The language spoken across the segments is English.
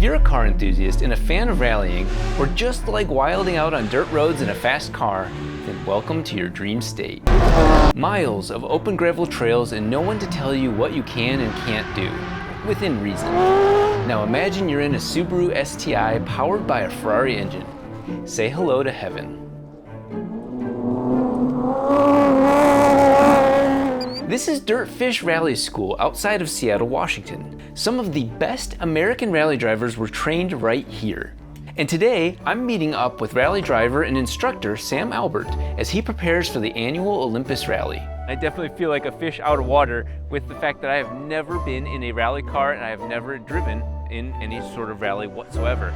If you're a car enthusiast and a fan of rallying, or just like wilding out on dirt roads in a fast car, then welcome to your dream state. Miles of open gravel trails and no one to tell you what you can and can't do, within reason. Now imagine you're in a Subaru STI powered by a Ferrari engine. Say hello to heaven. This is Dirtfish Rally School outside of Seattle, Washington. Some of the best American rally drivers were trained right here. And today, I'm meeting up with rally driver and instructor Sam Albert as he prepares for the annual Olympus Rally. I definitely feel like a fish out of water with the fact that I have never been in a rally car and I have never driven in any sort of rally whatsoever.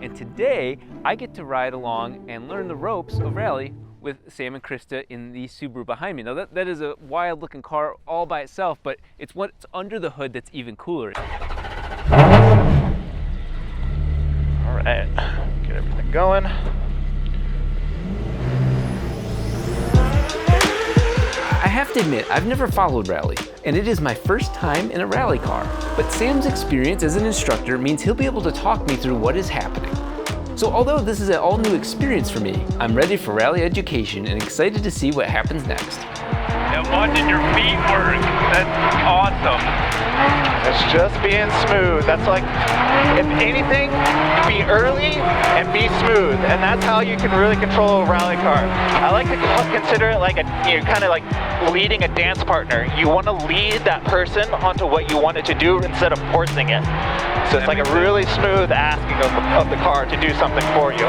And today, I get to ride along and learn the ropes of rally with Sam and Krista in the Subaru behind me. Now that is a wild looking car all by itself, but it's what's under the hood that's even cooler. All right, get everything going. I have to admit, I've never followed rally, and it is my first time in a rally car. But Sam's experience as an instructor means he'll be able to talk me through what is happening. So although this is an all-new experience for me, I'm ready for rally education and excited to see what happens next. And watching your feet work, that's awesome. It's just being smooth. That's like, if anything, be early and be smooth. And that's how you can really control a rally car. I like to consider it like kind of like leading a dance partner. You want to lead that person onto what you want it to do instead of forcing it. So it's like a really smooth asking of the car to do something for you.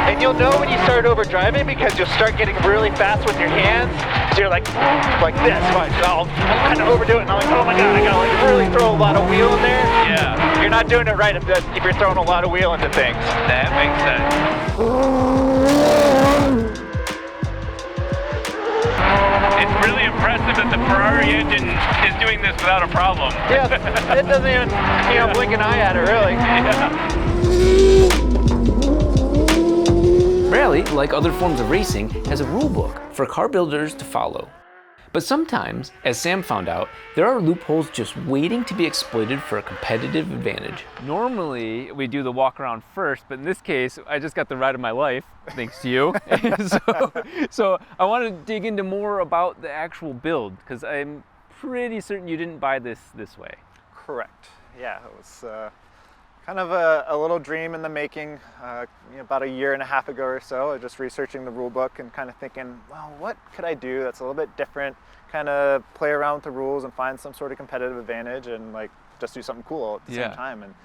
And you'll know when you start over driving because you'll start getting really fast with your hands. So you're like this, but I'll kind of overdo it and I'm like, oh my God, I gotta like really throw a lot of wheel in there. Yeah. You're not doing it right if you're throwing a lot of wheel into things. That makes sense. It's really impressive that the Ferrari engine is doing this without a problem. Yeah, it doesn't even, blink an eye at it, really. Yeah. Rally, like other forms of racing, has a rule book for car builders to follow. But sometimes, as Sam found out, there are loopholes just waiting to be exploited for a competitive advantage. Normally, we do the walk around first, but in this case, I just got the ride of my life, thanks to you. so I want to dig into more about the actual build, because I'm pretty certain you didn't buy this way. Correct. Yeah, it was kind of a little dream in the making. About a year and a half ago or so, I was just researching the rule book and kind of thinking, well, what could I do that's a little bit different, kind of play around with the rules and find some sort of competitive advantage and like just do something cool at the same time. And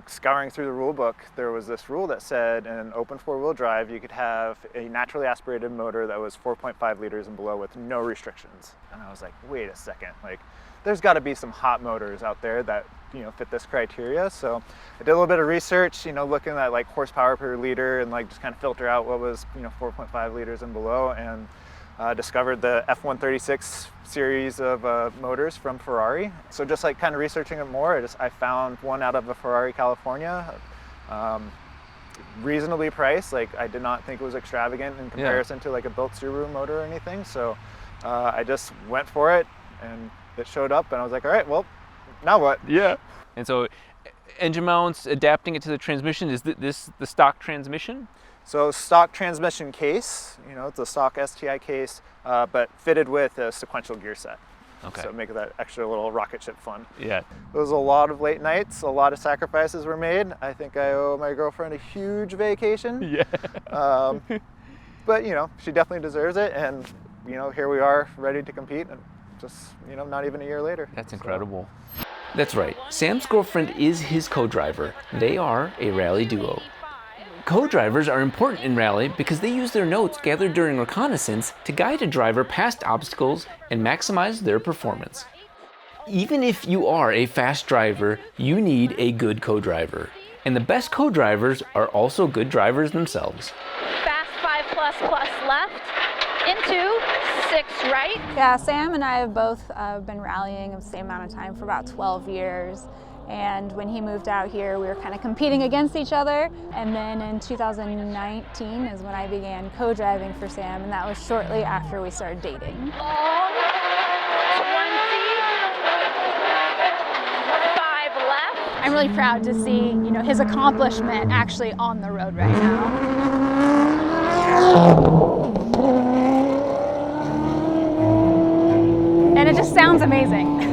scouring through the rule book, there was this rule that said in an open four-wheel drive, you could have a naturally aspirated motor that was 4.5 liters and below with no restrictions. And I was like, wait a second, like there's got to be some hot motors out there that fit this criteria. So I did a little bit of research, looking at like horsepower per liter and like just kind of filter out what was 4.5 liters and below, and discovered the F136 series of motors from Ferrari. So just like kind of researching it more, I found one out of a Ferrari, California, reasonably priced. Like I did not think it was extravagant in comparison to like a built Subaru motor or anything. So I just went for it and it showed up and I was like, all right, well, now what? Yeah. And so engine mounts, adapting it to the transmission, is this the stock transmission? So stock transmission case, it's a stock STI case, but fitted with a sequential gear set. Okay. So make that extra little rocket ship fun. Yeah. There was a lot of late nights, a lot of sacrifices were made. I think I owe my girlfriend a huge vacation. Yeah. But she definitely deserves it, and here we are ready to compete, and just not even a year later. That's incredible. That's right, Sam's girlfriend is his co-driver. They are a rally duo. Co-drivers are important in rally because they use their notes gathered during reconnaissance to guide a driver past obstacles and maximize their performance. Even if you are a fast driver, you need a good co-driver. And the best co-drivers are also good drivers themselves. Fast 5++ left, into 6 right. Yeah, Sam and I have both been rallying the same amount of time for about 12 years. And when he moved out here, we were kind of competing against each other. And then in 2019 is when I began co-driving for Sam, and that was shortly after we started dating. Long, 25 left. I'm really proud to see, you know, his accomplishment actually on the road right now. And it just sounds amazing.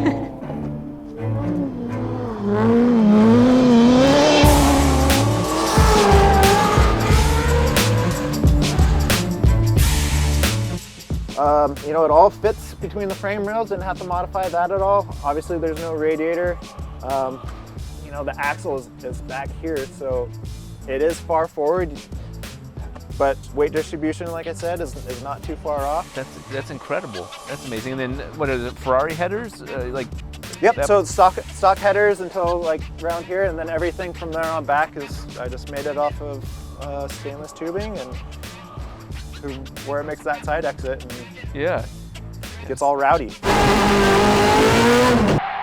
You know, it all fits between the frame rails, didn't have to modify that at all. Obviously there's no radiator. You know, the axle is back here, so it is far forward, but weight distribution, like I said, is not too far off. That's incredible. That's amazing. And then what are the Ferrari headers? Yep, so stock headers until like around here, and then everything from there on back is, I just made it off of stainless tubing and to where it makes that side exit, and yeah, it gets all rowdy.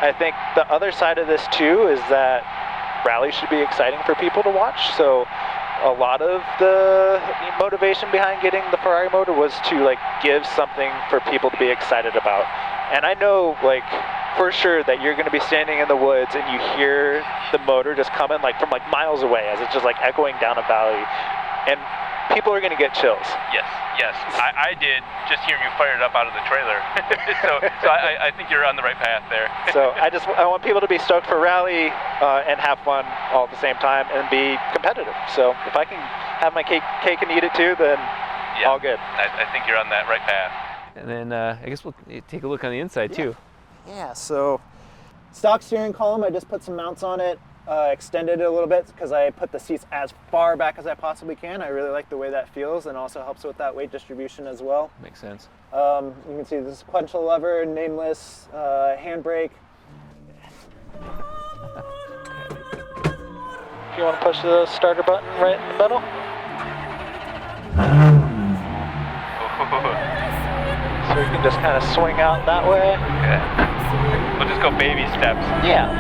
I think the other side of this too is that rally should be exciting for people to watch. So a lot of the motivation behind getting the Ferrari motor was to like give something for people to be excited about. And I know like for sure that you're going to be standing in the woods and you hear the motor just coming like from like miles away as it's just like echoing down a valley, and people are going to get chills. Yes. I did just hear you fired up out of the trailer. so I think you're on the right path there. So I want people to be stoked for rally and have fun all at the same time and be competitive. So if I can have my cake and eat it too, then all good. I think you're on that right path. And then I guess we'll take a look on the inside too. Yeah, so stock steering column, I just put some mounts on it, extended it a little bit because I put the seats as far back as I possibly can. I really like the way that feels, and also helps with that weight distribution as well. Makes sense. You can see the sequential lever, nameless, handbrake. You want to push the starter button right in the middle? So you can just kind of swing out that way. Yeah. We'll just go baby steps. Yeah.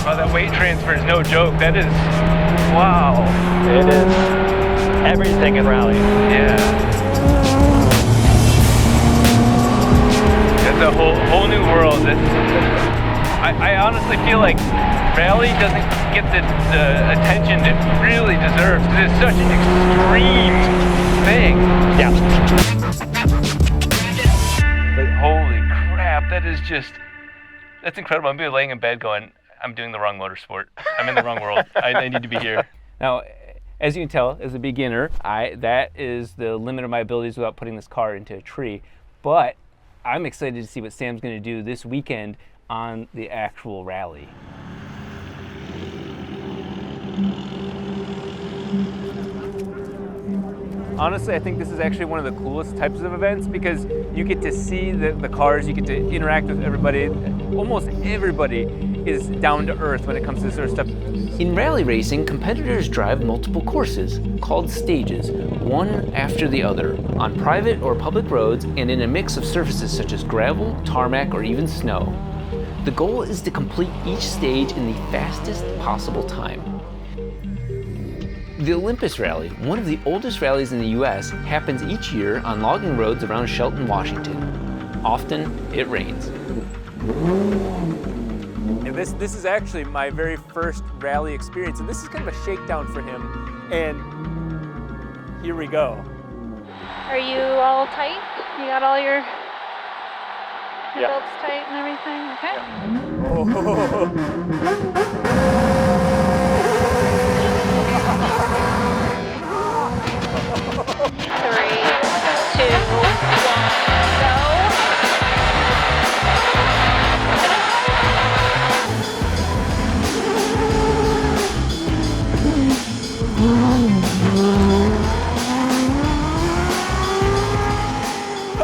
Oh, that weight transfer is no joke. That is, wow. It is everything in rally. Yeah. It's a whole new world. I honestly feel like rally doesn't get the attention it really deserves because it's such an extreme thing. Yeah. But holy crap, that's incredible. I'm laying in bed going, I'm doing the wrong motorsport. I'm in the wrong world. I need to be here. Now, as you can tell, as a beginner, that is the limit of my abilities without putting this car into a tree. But I'm excited to see what Sam's going to do this weekend on the actual rally. Honestly, I think this is actually one of the coolest types of events because you get to see the cars, you get to interact with everybody. Almost everybody is down to earth when it comes to this sort of stuff. In rally racing, competitors drive multiple courses called stages, one after the other, on private or public roads and in a mix of surfaces such as gravel, tarmac, or even snow. The goal is to complete each stage in the fastest possible time. The Olympus Rally, one of the oldest rallies in the US, happens each year on logging roads around Shelton, Washington. Often, it rains. And this is actually my very first rally experience, and this is kind of a shakedown for him, and here we go. Are you all tight? You got all your Yeah. belts tight and everything? Okay. Oh. 3, 2, 1, go.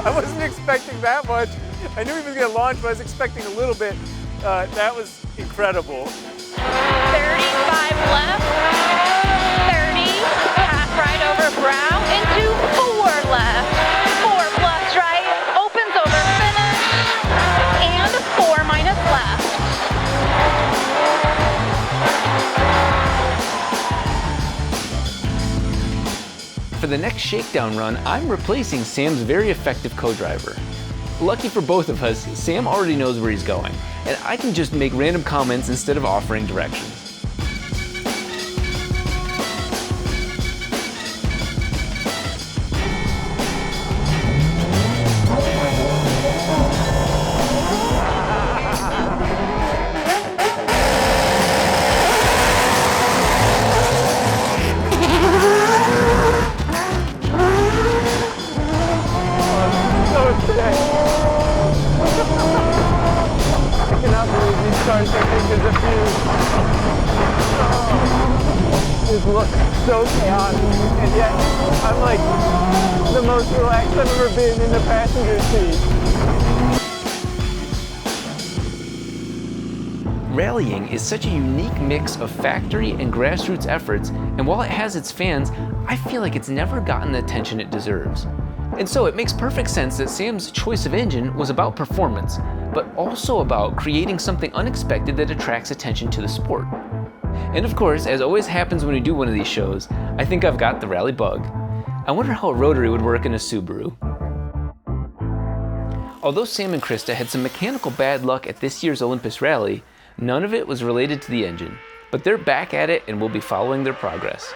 I wasn't expecting that much. I knew he was going to launch, but I was expecting a little bit. That was incredible. 35 left, 30, half right over brow, into 4 left, 4 plus right, for the next shakedown run, I'm replacing Sam's very effective co-driver. Lucky for both of us, Sam already knows where he's going, and I can just make random comments instead of offering directions. This looks so chaotic, and yet I'm like the most relaxed I've ever been in the passenger seat. Rallying is such a unique mix of factory and grassroots efforts, and while it has its fans, I feel like it's never gotten the attention it deserves. And so it makes perfect sense that Sam's choice of engine was about performance, but also about creating something unexpected that attracts attention to the sport. And of course, as always happens when we do one of these shows, I think I've got the rally bug. I wonder how a rotary would work in a Subaru. Although Sam and Krista had some mechanical bad luck at this year's Olympus Rally, none of it was related to the engine. But they're back at it and we'll be following their progress.